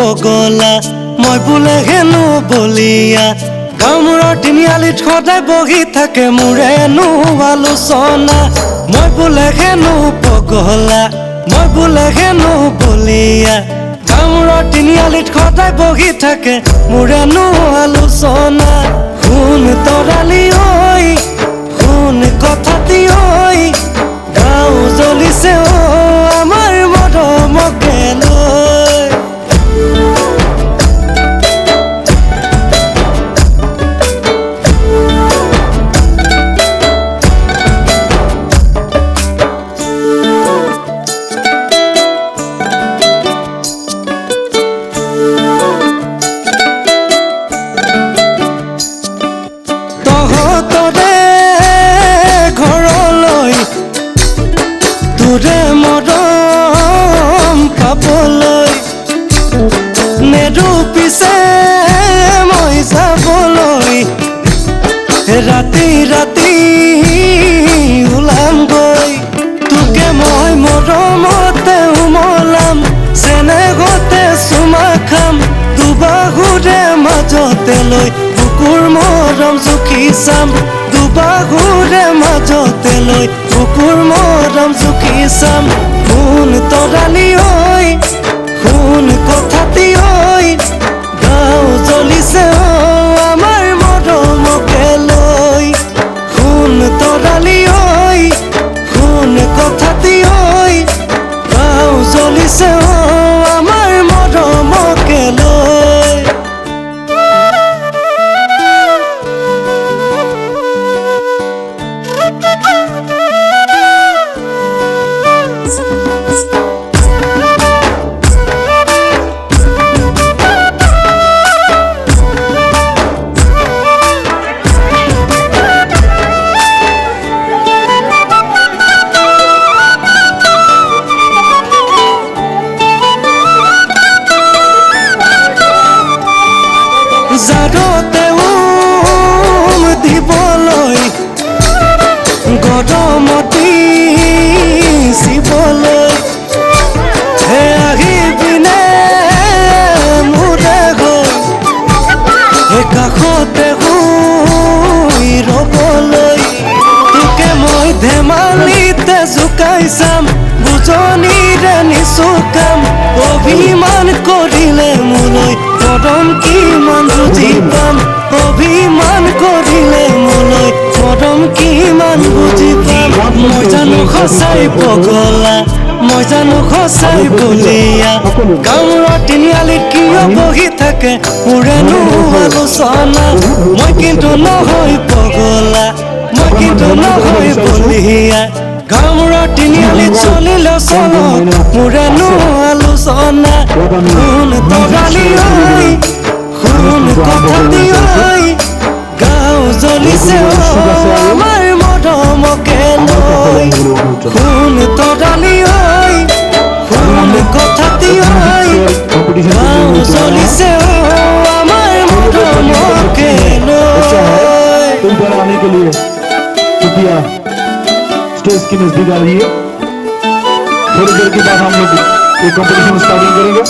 পগলা মই বোলে হেনো বলিয়া গামুৰৰ তিনিআলিত সদায় বহি থাকে মোৰেনো আলোচনা মই বোলে হেনো পগলা মই বোলে হেনো বলিয়া গামুৰৰ তিনিআলিত সদায় বহি থাকে মোৰেনো আলোচনা শুন তৰালি ঐ শুন কথাটি ঐ গাঁও জ্বলিছে আমাৰ মৰমকে লৈ তোৰে মৰম পাবলৈ নেৰু পিছে মই যাবলৈ ৰাতি ৰাতি ওলামগৈ তোকে মই মৰমতে উমলাম চেনেহতে চুমা খাম দুবাহুৰে মাজতে লৈ বুকুৰ মৰম জুখি চাম দুবাহুৰে মাজতে লৈ বুকুৰ মৰম জুখি চাম শুন তৰালি ঐ শুন কথাটি ঐ গাঁও জ্বলিছে আমাৰ মৰমকে লৈ শুন তৰালি ঐ শুন কথাটি ঐ গাঁও জ্বলিছে আমাৰ মৰমকে লৈ জাৰতে দিবলৈ গৰমতি চিবলৈ হে আহি পিনে মোৰে গৈ হে কাষতে শুই ৰ'বলৈ তোকে মই ধেমালিতে জোকাই চাম বুজনিৰে নিচুকাম অভিমান কৰিলে মোলৈ মৰম কিমান বুজি পাম অভিমান কৰিলে মোলৈ মৰম কিমান বুজি পাম মই জানো সঁচাই পগলা মই জানো সঁচাই বলিয়া গাঁৱৰ তিনিআলিত কিয় বহি থাকে মোৰেনো আলোচনা মই কিন্তু নহয় পগলা মই কিন্তু নহয় বলিয়া গাঁৱৰ তিনিআলিত চলিলে চলক মোৰেনো আলোচনা শুন তৰালি ঐ শুন কথাটি ঐ গাঁও জ্বলিছে আমাৰ মৰমকে লৈ শুন তৰালি ঐ শুন কথাটি ঐ গাঁও জ্বলিছে আমাৰ মৰমকে লৈ स्टेज की नजदीक आ रही है थोड़ी देर के बाद हम लोग ये कंपटीशन स्टार्टिंग करेंगे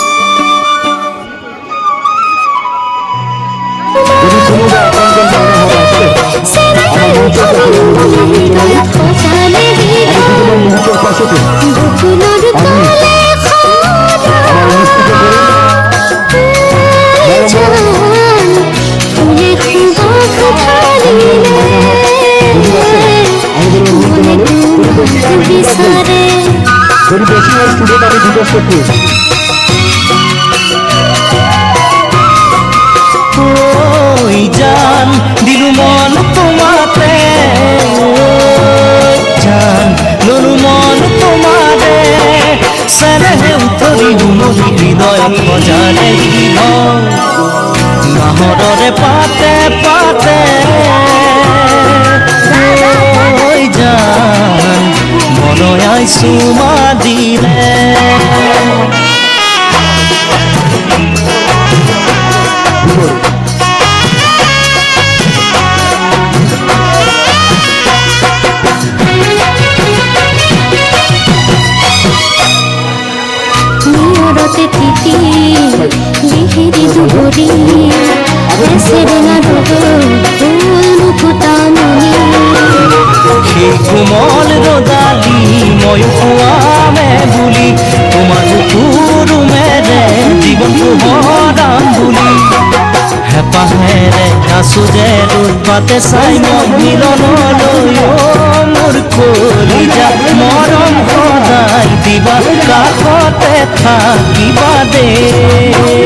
यदि सुनो जा आपन के गाना हो रहा है हमारा मंच पर पास थे थोड़ी बेसिक और स्टूडेंट अभी डिस्कस करते हैं ওই জান দিলু মন তোমাতে জান ললু মন তোমারে সেনেহে উতৰি উমলি হৃদয়ত সজালে নাহৰৰে পাতে পাতে ওই জান মনয়াই চুমা দিলে সেৰেনা ৰোদ ফুল মুকুতামণি সেই কোমল ৰদালি মই পোৱামে বুলি তোমাৰ কুকুৰুমেৰে জীৱন পোহৰাম বুলি হেঁপাহেৰে আছো যে ৰ'দ পাতে চাই মই মিলনলৈ মোৰ কলিজা মৰম সদায় দিবা কাষতে থাকিবা দেই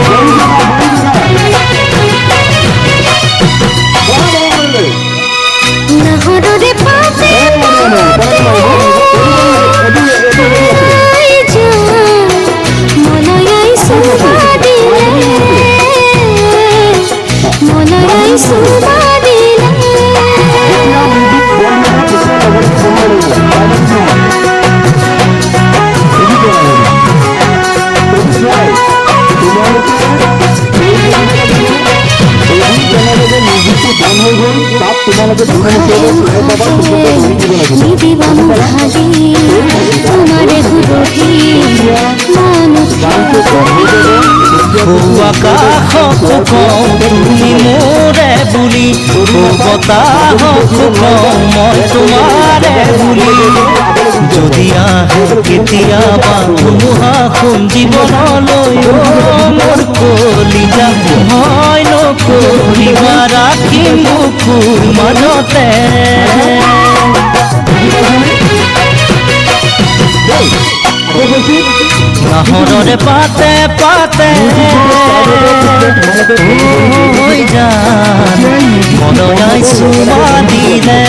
নাহৰৰে পাতে মনয়াই সুবাদিলে মনয়াই সুবাদিলে নিদিবাম ভালি তোমাৰে গুৰুহি মনত আকাশকো কওঁ তুমি মোৰে বুলি বতাহকো কওঁ মই তোমাৰে বুলি যদি আহে কেতিয়াবা ধুমুহাখন জীৱনলৈ মোৰ কলিজা ভয় নকৰিবা ৰাখিম বুকুৰ মাজতে নাহৰৰে পাতে পাতে হৈ যান মনয়াই চুমা দিলে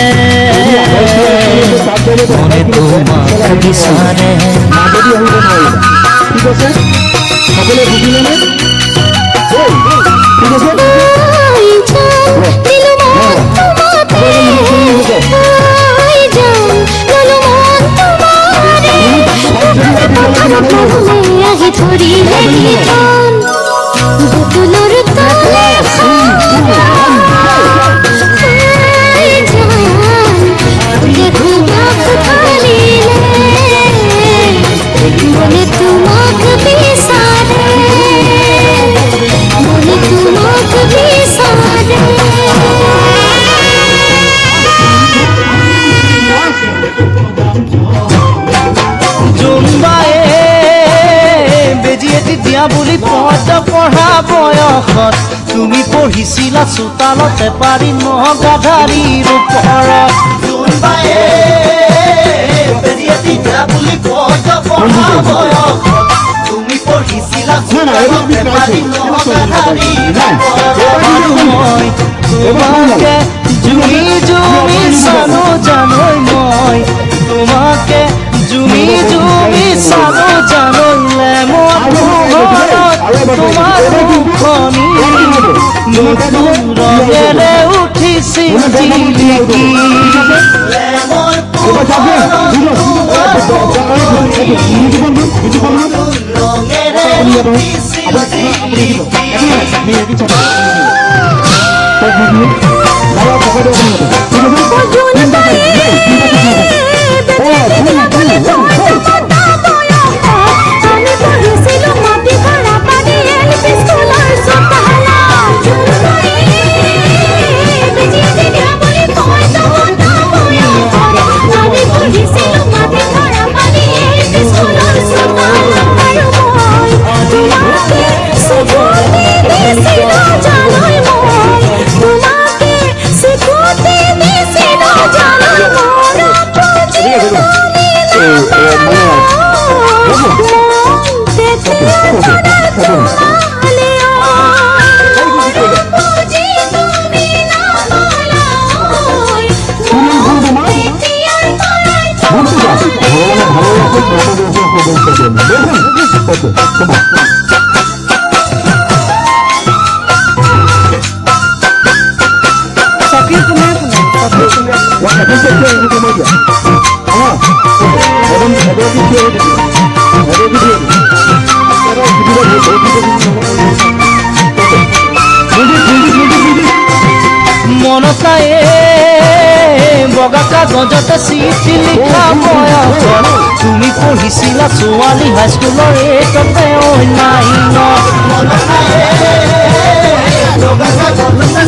মনে তোমাক বিচাৰে সকলে বুঝিলে না ঠিক আছে আহি ধরিলে গীতন বুতুলর তলে দেখো বাপ খালিলে মনে তোমাক বিসারে মনে তোমাক বিসারে জোনবায়ে বেজি এটি দিয়া বুলি পদ পঢ়া বয়সত তুমি পঢ়িছিলা চোতালতে পাৰি নগাধাৰীৰ ওপৰত জোনবায়ে বেজি এটি দিয়া বুলি পদ পঢ়া বয়সত তুমি পঢ়িছিলা চোতালতে পাৰি নগাধাৰীৰ ওপৰত মই তোমাকে জুমি জুমি চালো জানো মই তোমাকে জুমি জুমি চালো জানলে মই তোমাৰ মুখনি নতুন ৰঙেৰে উঠিছিল জিলিকি মনতায়ে বগা কাগজতে চিঠি লিখা বয়সত তুমি পঢ়িছিলা ছোৱালী হাইস্কুলৰ এইটতে অন্যান্য মনতায়ে বগা কাগজতে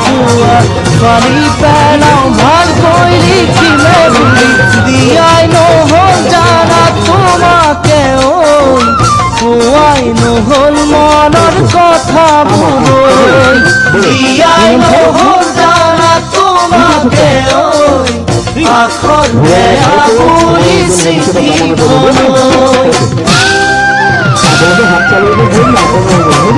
পুৱা পানী পেলাও ভালকৈ লিখিলে বুলি দিয়াই নহ'ল জানা তোমাকে ঐ কোৱাই নহ'ল মনৰ কথাবোৰ দিয়াই নহ'ল জানা তোমাকে ঐ আখৰ বেয়া কৰি চিঠিখনলৈ আপনাদের হাত চালিয়ে বলুন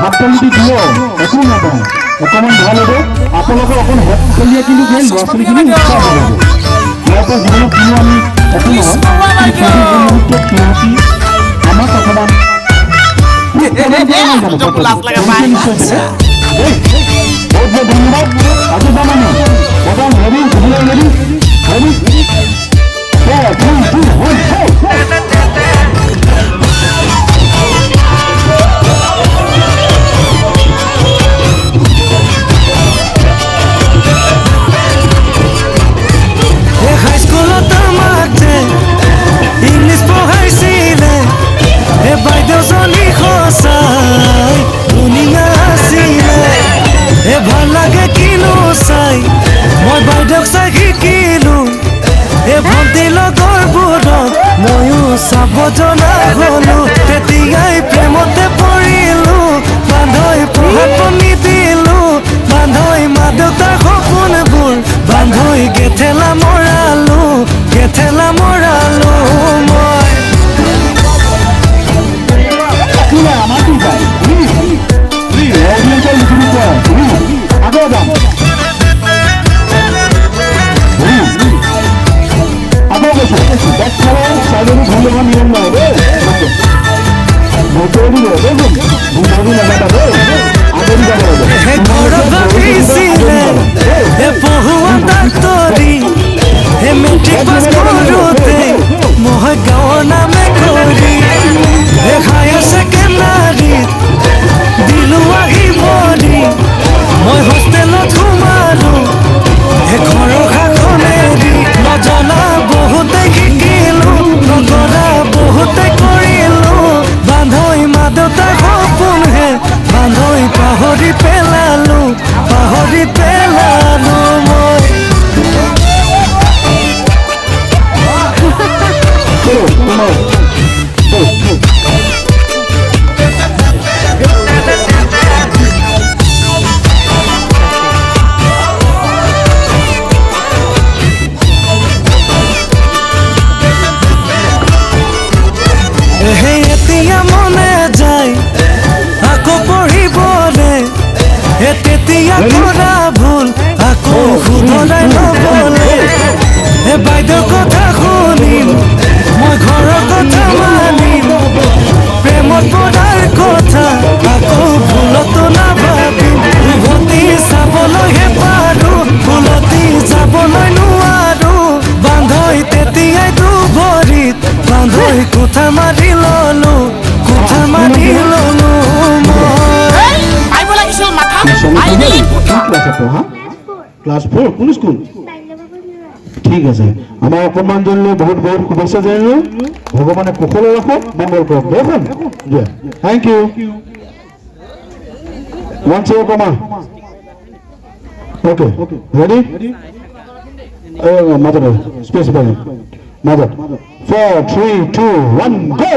হাততালি দিও একো নাপায় অকণমান ভাল হ'ব আপোনালোকে অকণ হাততালিয়ে কিন্তু ল'ৰা ছোৱালীখিনি উৎসাহ হ'ব ইয়াৰ পৰা জীৱনত কোনো আমি একো নহয় আমাক অকণমান বহুত বহুত ধন্যবাদ আজি তাৰমানে বৰ্তমান হেৰি সুধিলে হেৰি হেৰি সাবজনা হলো তেতিয়াই প্ৰেমতে পৰিলো বান্ধৈ পঢ়াপনি দিলো বান্ধৈ মা দেউতাৰ সপোনবোৰ বান্ধৈ গেথেলা মৰালো মই আমার কি চাই অডিয়েন্সের লিখুনি আগে যাম আগে গেছে দেখ সাইডের ধন্যবাদ নিয়ম নয় ভোটের দিল দেখুন ভূমি লাগাটা আগের পঢ়ুৱা ডাক্তৰী মেট্ৰিক পাছ কৰোঁতে মই গাঁৱৰ নামে কৰি হায়াৰ ছেকেণ্ডাৰীত দিলো আহি বৰি মই হোষ্টেলত সোমালো ঘৰৰ শাসনেদি নজনা বহুতে শিকিলো নজনা বহুতে কৰিলো বান্ধৈ মা দেউতাৰ সপোনহে বান্ধৈ পাহৰি পেলালো মই এতিয়া মনে যায় আকৌ পঢ়িবলৈ তেতিয়া কৰা ভুল আকৌ শুধৰাই নগ'লে বাইদেউৰ কথা শুনিম মই ঘৰৰ কথা মানিম প্ৰেমত পৰাৰ কথা আকৌ ভুলতো নাভাবিম উভতি চাবলৈহে পাৰোঁ ভুলতি যাবলৈ নোৱাৰো বান্ধৈ তেতিয়াই দুভৰিত বান্ধৈ কোঠা মাৰি ললো ক্লাস 4 কোন স্কুল ঠিক আছে আমার অকমান জানিলে বহুত বহুত শুভেচ্ছা জানিলো ভগবানে কুশলে রাখক মঙ্গল করুক দেখুন থ্যাংক ইউ ওয়ান চেয়ার কমা ওকে রেডি মাদার স্পেস বাই মাদার 4 3 2 1 go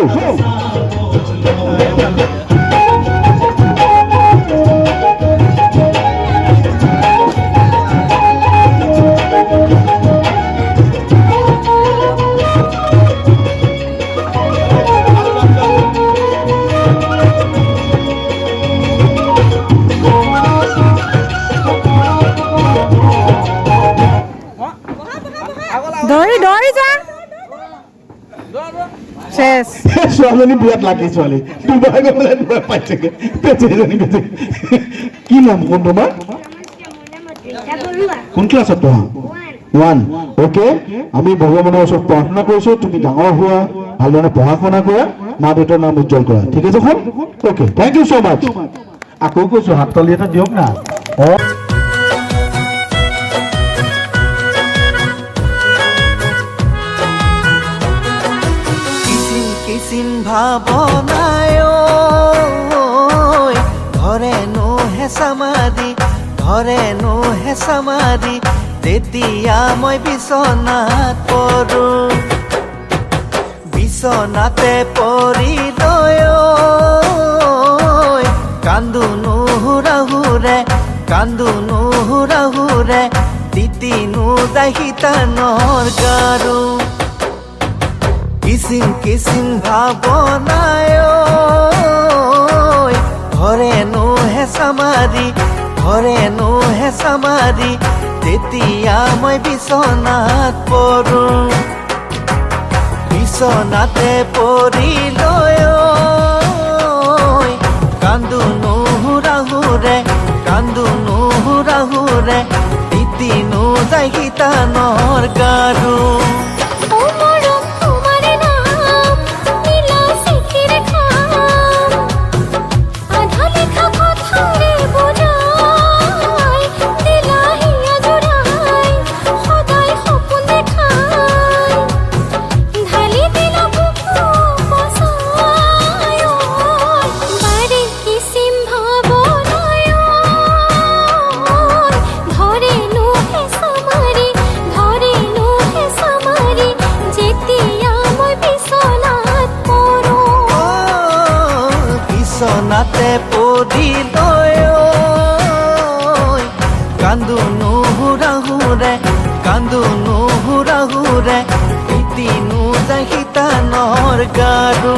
দৌৰি যোৱা শেষ ছোৱালীজনী বিৰাট লাকি ছোৱালী দুবাৰ গৈ পেলাই দুবাৰ পাইছেগে পেচেজনী পেচে কি নাম কোন তোমাৰ কোন ক্লাছত পঢ়া 1 ওকে আমি ভগৱানৰ ওচৰত প্ৰাৰ্থনা কৰিছো তুমি ডাঙৰ হোৱা ভালদৰে পঢ়া শুনা কৰা মা দেউতাৰ নাম উজ্জ্বল কৰা ঠিক আছে খন ওকে থ্যাংক ইউ সো মাচ আকৌ কৈছো হাততালি এটা দিয়ক না কিসিম ভাবনায় ঘরে নো হে সমাধি তেতিয়া মই বিছনাত পৰো বিছনাতে পৰি লৈ কান্দো নুহুৰাহুৰে তিতিনো দাহিতানৰ গাৰু কিসিম ভাবনায় ঘৰে নো হে সমাধি তেতিয়া মই বিছনাত পৰো বিছনাতে পৰি লৈ কান্দো নুহুৰাহুৰে তিতিনো দাহিতানৰ গাৰু ও মরম তোমার নাম নীলা চিঠির খাম আধা লেখা কথারে বোঝাই দিলা হিয়া জোড়াই সদায় সপোন দেখাই ঢালি দিলা বুকু বসাই বারে কিসিম ভাবনায় ধরে নো হে সামারি যেতিয়া মই বিছনাত পৰো বিছনাতে পৰি লৈ কান্দো নুহুৰাহুৰে তিতিনো দাহিতানৰ গাৰু